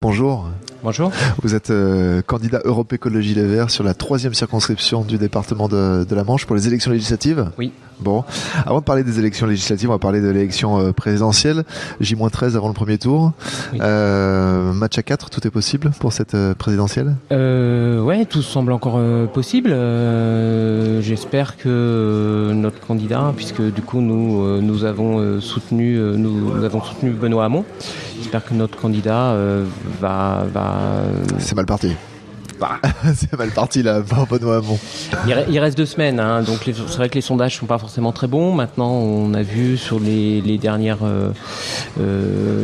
Bonjour. Bonjour. Vous êtes candidat Europe Écologie Les Verts sur la 3e circonscription du département de la Manche pour les élections législatives. Oui. Bon, avant de parler des élections législatives, on va parler de l'élection présidentielle. J-13 avant le premier tour. Oui. Match à 4, tout est possible pour cette présidentielle ? Ouais, tout semble encore possible. J'espère que notre candidat, puisque du coup nous avons soutenu Benoît Hamon. J'espère que notre candidat va. C'est mal parti. C'est mal parti là, Benoît Hamon. Il reste 2 semaines, hein, donc c'est vrai que les sondages sont pas forcément très bons. Maintenant, on a vu sur les dernières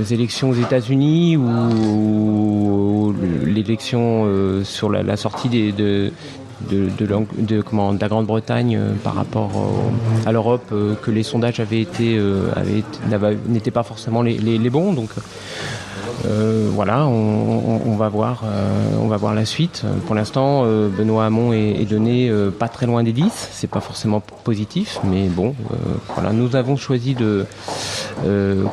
élections aux États-Unis ou l'élection sur la sortie de la Grande-Bretagne par rapport à l'Europe, que les sondages n'étaient pas forcément les bons. Donc voilà, on va voir la suite. Pour l'instant, Benoît Hamon est donné pas très loin des 10. C'est pas forcément positif, mais bon, voilà, nous avons choisi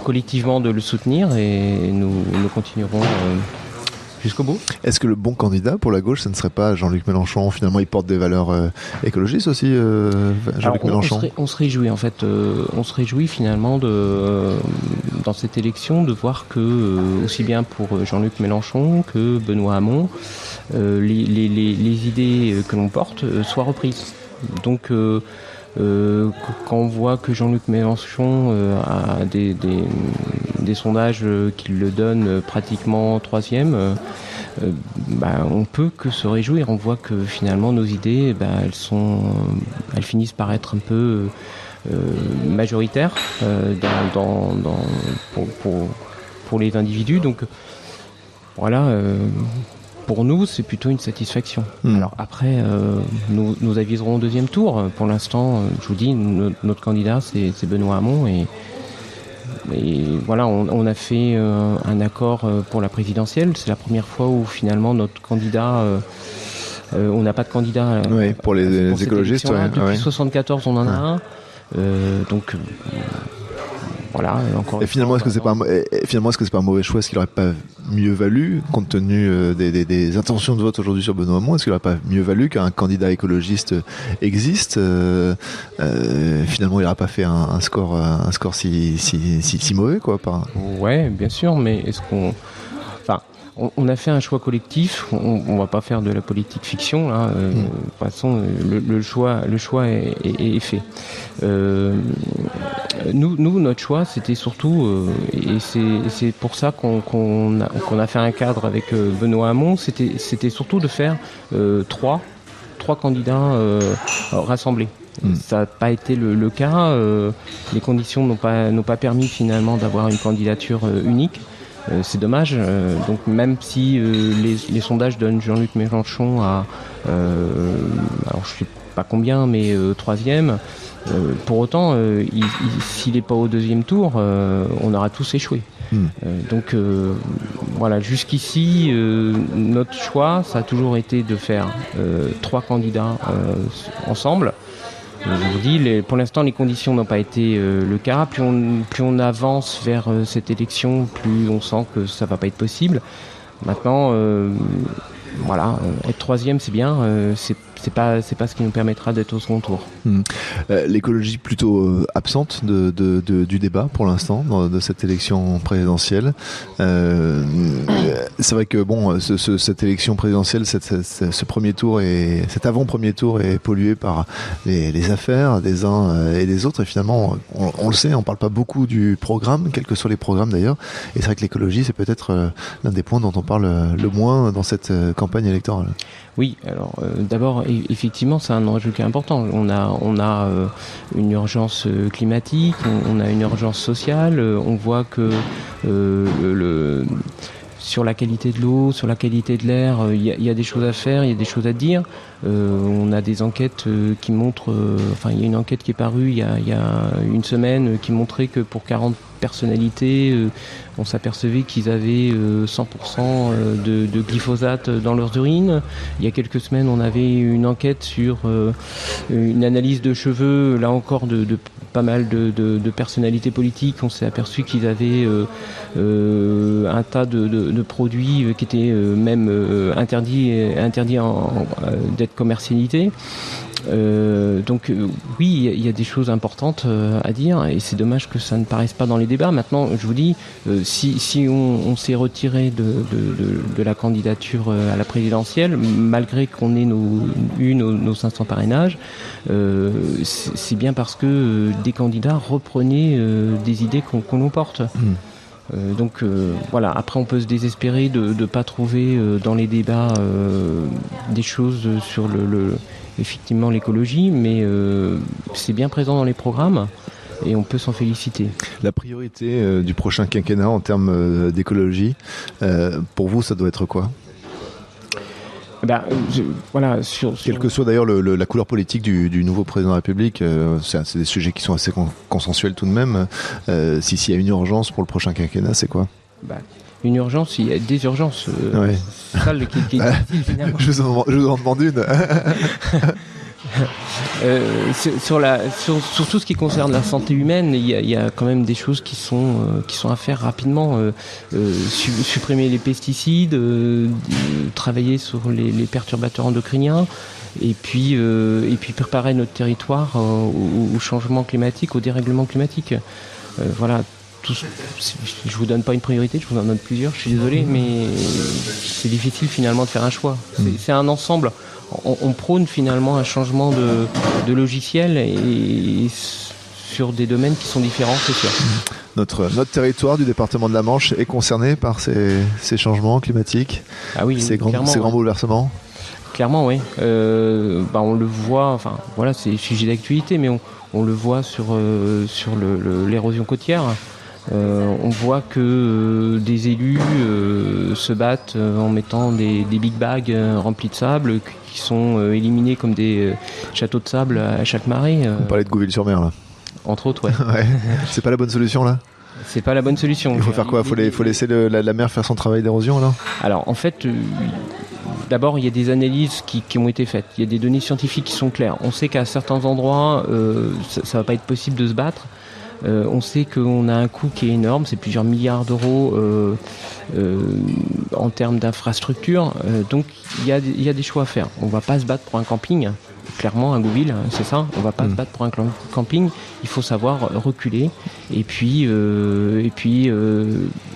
collectivement de le soutenir et nous continuerons jusqu'au bout. Est-ce que le bon candidat pour la gauche, ce ne serait pas Jean-Luc Mélenchon ? Finalement, il porte des valeurs écologistes aussi, Jean-Luc Mélenchon. On se réjouit en fait. On se réjouit finalement dans cette élection de voir que aussi bien pour Jean-Luc Mélenchon que Benoît Hamon, les idées que l'on porte soient reprises. Donc quand on voit que Jean-Luc Mélenchon a des sondages qui le donnent pratiquement 3e, on peut que se réjouir. On voit que finalement nos idées, elles finissent par être un peu majoritaires pour les individus. Donc voilà. Pour nous, c'est plutôt une satisfaction. Alors après, nous aviserons au 2e tour. Pour l'instant, je vous dis, notre candidat, c'est Benoît Hamon. Et voilà, on a fait un accord pour la présidentielle. C'est la première fois où finalement notre candidat... on n'a pas de candidat pour les écologistes. Depuis 1974, on en a un. Donc... Voilà, et finalement, est-ce que c'est pas un mauvais choix ? Est-ce qu'il n'aurait pas mieux valu, compte tenu des intentions de vote aujourd'hui sur Benoît Hamon, est-ce qu'il n'aurait pas mieux valu qu'un candidat écologiste existe ? Finalement, il n'aurait pas fait un score si mauvais, quoi. Ouais, bien sûr, mais est-ce qu'on... On a fait un choix collectif, on va pas faire de la politique fiction, là. De toute façon, le choix est fait. Nous, notre choix, c'était surtout, et c'est pour ça qu'on a fait un cadre avec Benoît Hamon, c'était surtout de faire trois candidats rassemblés. Ça n'a pas été le cas. Les conditions n'ont pas permis finalement d'avoir une candidature unique. C'est dommage. Donc même si les sondages donnent Jean-Luc Mélenchon à, alors je sais pas combien, mais 3e, pour autant, s'il n'est pas au 2e tour, on aura tous échoué. Donc voilà, jusqu'ici, notre choix, ça a toujours été de faire 3 candidats ensemble. Je vous dis, pour l'instant, les conditions n'ont pas été le cas. Plus on avance vers cette élection, plus on sent que ça va pas être possible. Maintenant, voilà, être 3e, c'est bien. C'est pas ce qui nous permettra d'être au second tour. L'écologie plutôt absente du débat pour l'instant de cette élection présidentielle. C'est vrai que bon, cette élection présidentielle, ce premier tour cet avant-premier tour est pollué par les affaires des uns et des autres. Et finalement, on le sait, on parle pas beaucoup du programme, quels que soient les programmes d'ailleurs. Et c'est vrai que l'écologie, c'est peut-être l'un des points dont on parle le moins dans cette campagne électorale. Oui, alors d'abord, effectivement, c'est un enjeu qui est important. On a une urgence climatique, on a une urgence sociale. On voit que sur la qualité de l'eau, sur la qualité de l'air, il y a des choses à faire, il y a des choses à dire. On a des enquêtes qui montrent... il y a une enquête qui est parue il y a une semaine qui montrait que pour personnalités, on s'apercevait qu'ils avaient 100% de glyphosate dans leurs urines. Il y a quelques semaines, on avait une enquête sur une analyse de cheveux, là encore de pas mal de personnalités politiques. On s'est aperçu qu'ils avaient un tas de produits qui étaient même interdits d'être commercialisés. Donc oui, il y a des choses importantes à dire et c'est dommage que ça ne paraisse pas dans les débats. Maintenant, je vous dis, si on s'est retiré de la candidature à la présidentielle, malgré qu'on ait nos 500 parrainages, c'est bien parce que des candidats reprenaient des idées qu'on nous porte. Donc voilà, après on peut se désespérer de ne pas trouver dans les débats des choses sur effectivement l'écologie, mais c'est bien présent dans les programmes et on peut s'en féliciter. La priorité du prochain quinquennat en termes d'écologie, pour vous, ça doit être quoi ? Voilà, quelle que soit d'ailleurs la couleur politique du nouveau président de la République, c'est des sujets qui sont assez consensuels tout de même. S'il y a une urgence pour le prochain quinquennat, c'est quoi ? Une urgence, il y a des urgences. Ouais. C'est ça qui est difficile finalement. Je vous en demande une. Sur tout ce qui concerne la santé humaine, il y a quand même des choses qui sont à faire rapidement. Supprimer les pesticides, travailler sur les perturbateurs endocriniens, et puis préparer notre territoire au changement climatique, au dérèglement climatique. Voilà. Je vous donne pas une priorité, je vous en donne plusieurs, je suis désolé, mais c'est difficile finalement de faire un choix. C'est un ensemble. On prône finalement un changement de logiciel et sur des domaines qui sont différents, c'est sûr. Notre territoire du département de la Manche est concerné par ces changements climatiques, ces grands bouleversements. Clairement, oui. On le voit, enfin voilà, c'est sujet d'actualité, mais on le voit sur l'érosion côtière. On voit que des élus se battent en mettant des big bags remplis de sable qui sont éliminés comme des châteaux de sable à chaque marée. Vous parlez de Gouville-sur-Mer là. Entre autres, ouais. Ouais. C'est pas la bonne solution là ? C'est pas la bonne solution. Il faut faire quoi ? Faut laisser la mer faire son travail d'érosion alors ? Alors en fait, d'abord il y a des analyses qui ont été faites. Il y a des données scientifiques qui sont claires. On sait qu'à certains endroits, ça va pas être possible de se battre. On sait qu'on a un coût qui est énorme, c'est plusieurs milliards d'euros en termes d'infrastructures. Donc il y a des choix à faire. On ne va pas se battre pour un camping, clairement à Gouville, c'est ça. On ne va pas se battre pour un camping. Il faut savoir reculer et puis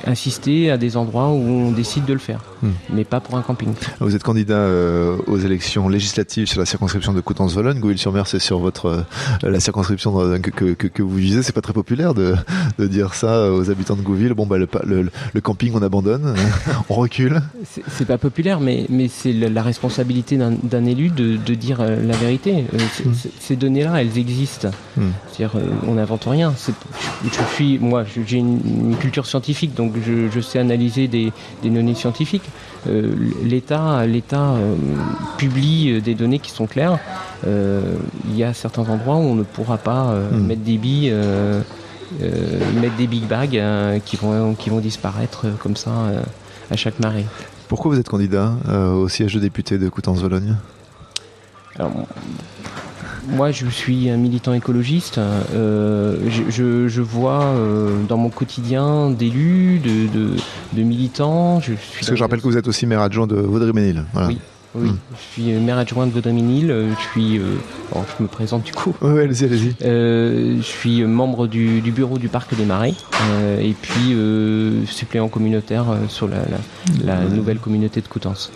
insister à des endroits où on décide de le faire, mais pas pour un camping. Vous êtes candidat aux élections législatives sur la circonscription de Coutances-Valognes. Gouville-sur-Mer, c'est sur la circonscription que vous visez. C'est pas très populaire de dire ça aux habitants de Gouville. Bon, le camping, on abandonne, on recule. C'est pas populaire, mais c'est la responsabilité d'un élu de dire la vérité. Ces données-là, elles existent. C'est-à-dire, on n'invente rien. J'ai une culture scientifique, donc je sais analyser des données scientifiques. L'État publie des données qui sont claires. Il y a certains endroits où on ne pourra pas mettre des billes, mettre des big bags qui vont disparaître comme ça à chaque marée. Pourquoi vous êtes candidat au siège de député de Coutances-Valognes ? Alors, moi, je suis un militant écologiste. Je vois dans mon quotidien d'élus, de militants. Parce que je rappelle que vous êtes aussi maire adjoint de Vaudreuil-Ménil. Voilà. Oui, je suis maire adjoint de Vaudreuil-Ménil. Je me présente du coup. Oui, allez-y. Je suis membre du bureau du Parc des Marais et puis suppléant communautaire sur la nouvelle communauté de Coutances.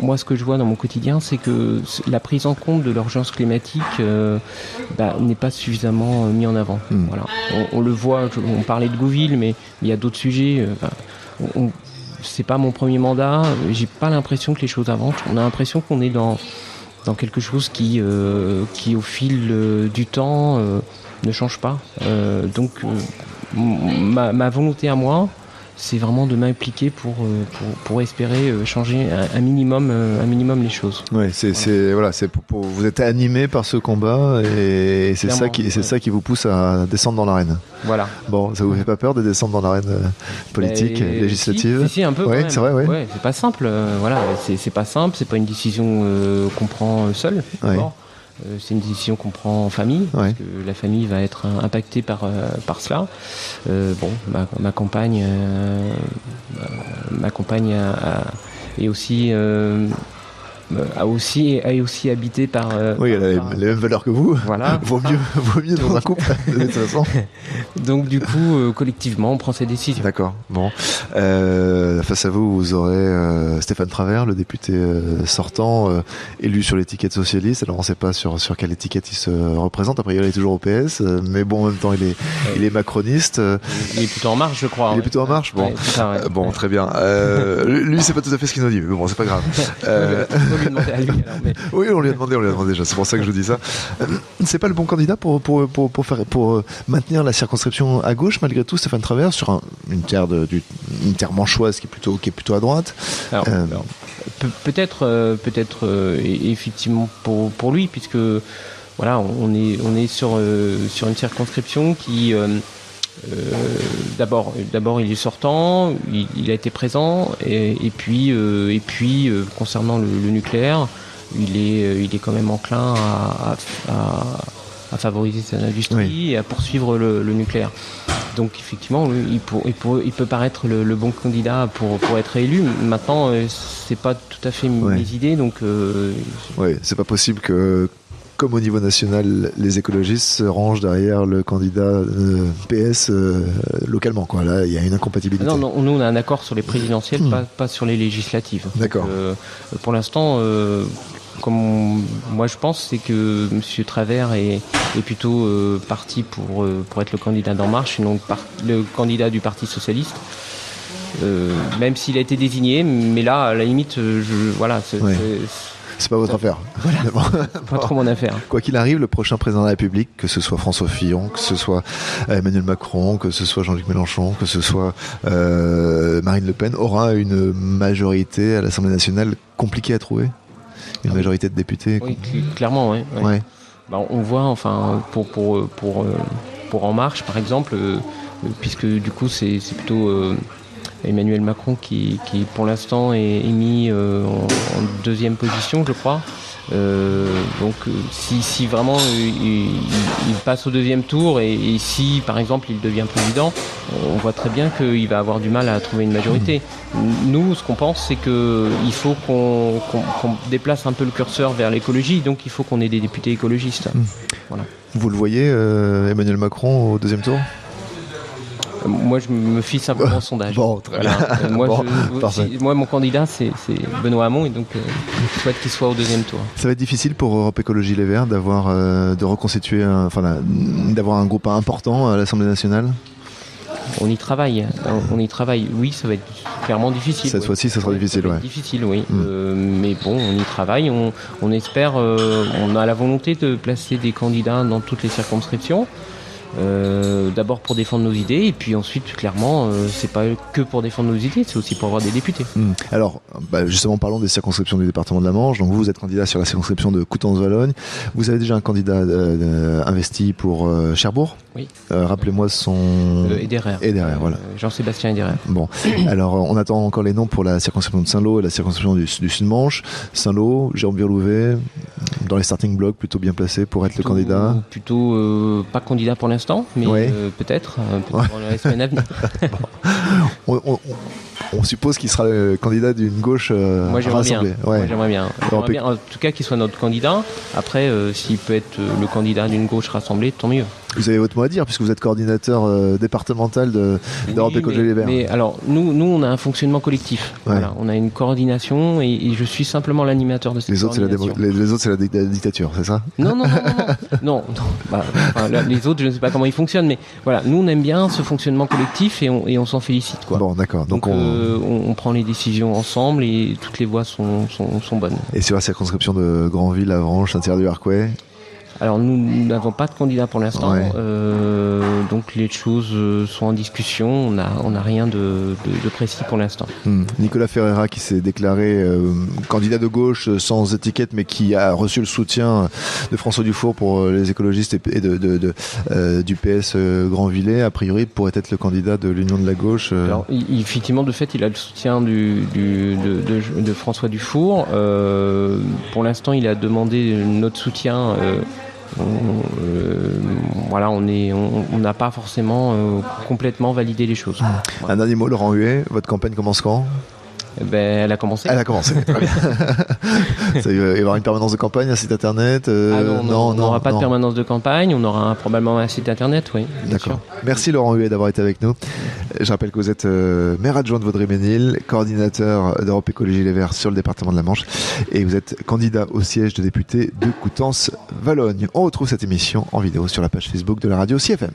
Moi, ce que je vois dans mon quotidien, c'est que la prise en compte de l'urgence climatique n'est pas suffisamment mise en avant. Voilà. On le voit, on parlait de Gouville, mais il y a d'autres sujets. C'est pas mon premier mandat, j'ai pas l'impression que les choses avancent. On a l'impression qu'on est dans quelque chose qui au fil du temps ne change pas. Donc ma volonté à moi, c'est vraiment de m'impliquer pour espérer changer un minimum les choses. Ouais, vous êtes animé par ce combat et c'est ça qui vous pousse à descendre dans l'arène. Voilà. Bon, ça vous fait pas peur de descendre dans l'arène politique, législative? Si, un peu. Ouais, quand c'est même. vrai, ouais. Ouais, c'est pas simple. C'est pas simple. C'est pas une décision qu'on prend seul. Ouais. C'est une décision qu'on prend en famille, parce que la famille va être impactée par cela. Ma compagne est aussi a aussi habité par. Oui, elle a les mêmes valeurs que vous. Voilà. vaut mieux dans un couple, de toute façon. Donc du coup, collectivement, on prend ces décisions. D'accord. Bon. Face à vous, vous aurez Stéphane Travert, le député sortant, élu sur l'étiquette socialiste. Alors on ne sait pas sur quelle étiquette il se représente. Après, il est toujours au PS, mais bon, en même temps, il est macroniste. Il est plutôt en marche, je crois. Il est plutôt en marche. Bon, bon, très bien. Lui, c'est pas tout à fait ce qu'il nous dit, mais bon, c'est pas grave. Lui demander à lui, alors, mais... Oui, on lui a demandé déjà. C'est pour ça que je vous dis ça. C'est pas le bon candidat pour maintenir la circonscription à gauche malgré tout, Stéphane Travers, sur une terre manchoise qui est plutôt à droite. Alors, peut-être effectivement pour lui, puisque voilà, on est sur une circonscription qui d'abord il est sortant, il a été présent et puis concernant le nucléaire, il est quand même enclin à favoriser son industrie et à poursuivre le nucléaire. Donc effectivement, il peut paraître le bon candidat pour être élu. Maintenant, c'est pas tout à fait mes idées, donc. Oui, c'est pas possible que, comme au niveau national, les écologistes se rangent derrière le candidat PS localement, quoi. Là, il y a une incompatibilité. Non, nous on a un accord sur les présidentielles, pas sur les législatives. D'accord. Donc, pour l'instant, comme moi je pense, c'est que M. Travers est plutôt parti pour être le candidat d'En Marche, et non le candidat du Parti socialiste. Même s'il a été désigné, mais là, à la limite, c'est pas votre affaire. Voilà. Pas trop mon affaire. Quoi qu'il arrive, le prochain président de la République, que ce soit François Fillon, que ce soit Emmanuel Macron, que ce soit Jean-Luc Mélenchon, que ce soit Marine Le Pen, aura une majorité à l'Assemblée nationale compliquée à trouver. Une majorité de députés. Oui, clairement, oui. Ouais. Bah, on voit, enfin, pour En Marche, par exemple, puisque du coup c'est plutôt Emmanuel Macron qui pour l'instant est mis en deuxième position, je crois. Donc si vraiment il passe au deuxième tour et si par exemple il devient président, on voit très bien qu'il va avoir du mal à trouver une majorité. Nous, ce qu'on pense, c'est qu'il faut qu'on déplace un peu le curseur vers l'écologie, donc il faut qu'on ait des députés écologistes. Voilà. Vous le voyez, Emmanuel Macron au deuxième tour ? Moi, je me fie simplement au sondage. Bon, très bien. Moi, mon candidat, c'est Benoît Hamon, et donc je souhaite qu'il soit au deuxième tour. Ça va être difficile pour Europe Écologie Les Verts d'avoir un groupe important à l'Assemblée nationale. On y travaille. Oui, ça va être clairement difficile. Cette fois-ci, ça sera difficile, ouais. Difficile, oui. Mais bon, on y travaille. On espère. On a la volonté de placer des candidats dans toutes les circonscriptions. D'abord pour défendre nos idées, et puis ensuite clairement c'est pas que pour défendre nos idées, c'est aussi pour avoir des députés. Alors justement, parlons des circonscriptions du département de la Manche. Donc vous êtes candidat sur la circonscription de Coutances-Valognes. Vous avez déjà un candidat investi pour Cherbourg. Oui. Rappelez-moi son... Ederer, voilà. Jean-Sébastien Ederer. Bon, alors on attend encore les noms pour la circonscription de Saint-Lô et la circonscription du Sud-Manche. Saint-Lô, Jérôme Birlouvet, dans les starting blocks, plutôt bien placé pour être le candidat. Plutôt pas candidat pour l'instant, mais peut-être dans les semaines à venir. On suppose qu'il sera le candidat d'une gauche rassemblée. Moi j'aimerais bien. En tout cas qu'il soit notre candidat. Après, s'il peut être le candidat d'une gauche rassemblée, tant mieux. Vous avez votre mot à dire puisque vous êtes coordinateur départemental d'Europe Écologie Les Verts. Mais alors nous on a un fonctionnement collectif. Voilà, on a une coordination et je suis simplement l'animateur de cette coordination. Les autres c'est la dictature, c'est ça ? Non. Les autres je ne sais pas comment ils fonctionnent, mais voilà, nous on aime bien ce fonctionnement collectif et on s'en félicite, quoi. Bon, d'accord. Donc on prend les décisions ensemble et toutes les voix sont bonnes. Et sur la circonscription de Granville, Avranches, Saint-Thierry-du-Harcouët ? Alors nous n'avons pas de candidat pour l'instant, donc toutes les choses sont en discussion. On n'a rien de précis pour l'instant. Nicolas Ferreira qui s'est déclaré candidat de gauche sans étiquette, mais qui a reçu le soutien de François Dufour pour les écologistes et du PS Grandvillers, a priori pourrait être le candidat de l'Union de la gauche. Alors, effectivement, de fait, il a le soutien de François Dufour. Pour l'instant, il a demandé notre soutien. Voilà, on n'a pas forcément complètement validé les choses. Un dernier mot, Laurent Huet, votre campagne commence quand ? Elle a commencé. Elle a commencé. Ça, il va y avoir une permanence de campagne, un site internet non, on n'aura pas de permanence de campagne, on aura probablement un site internet, oui. D'accord. Merci Laurent Huet d'avoir été avec nous. Je rappelle que vous êtes maire adjoint de Vaudreuil-Ménil, coordinateur d'Europe Écologie Les Verts sur le département de la Manche, et vous êtes candidat au siège de député de Coutances-Valognes. On retrouve cette émission en vidéo sur la page Facebook de la radio CFM.